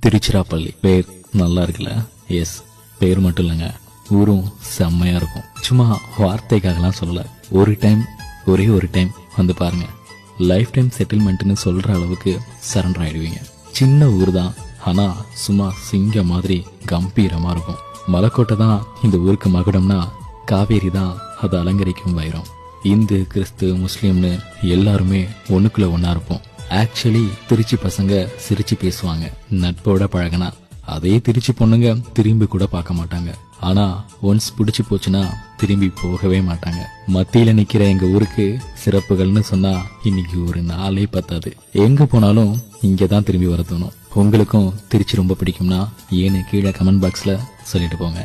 திருச்சிராப்பள்ளி. பேர் நல்லா இருக்குல்ல? எஸ், பேர் மட்டும் இல்லைங்க, ஊரும் செம்மையா இருக்கும். சும்மா வார்த்தைக்காகலாம் சொல்லல. ஒரே ஒரு டைம் வந்து பாருங்க. லைஃப் டைம் செட்டில்மெண்ட்னு சொல்ற அளவுக்கு சரண்டர் ஆயிடுவீங்க. சின்ன ஊர் தான், ஆனா சும்மா சிங்க மாதிரி கம்பீரமா இருக்கும். மலைக்கோட்டை தான் இந்த ஊருக்கு மகுடம்னா, காவேரி தான் அதை அலங்கரிக்கும் வைரம். இந்து, கிறிஸ்து, முஸ்லீம்னு எல்லாருமே ஒண்ணுக்குள்ள ஒன்னா இருப்போம். ஆக்சுவலி திருச்சி பசங்க சிரிச்சு பேசுவாங்க. நட்போட பழகினா அதே திருச்சி பொண்ணுங்க திரும்பி கூட பார்க்க மாட்டாங்க. ஆனா ஒன்ஸ் பிடிச்சு போச்சுன்னா திரும்பி போகவே மாட்டாங்க. மத்தியில நிக்கிற எங்க ஊருக்கு சிறப்புகள்னு சொன்னா இன்னைக்கு ஒரு நாளே பத்தாது. எங்க போனாலும் இங்கதான் திரும்பி வர தோணும். உங்களுக்கும் திருச்சி ரொம்ப பிடிக்கும்னா ஏன்னு கீழே கமெண்ட் பாக்ஸ்ல சொல்லிட்டு போங்க.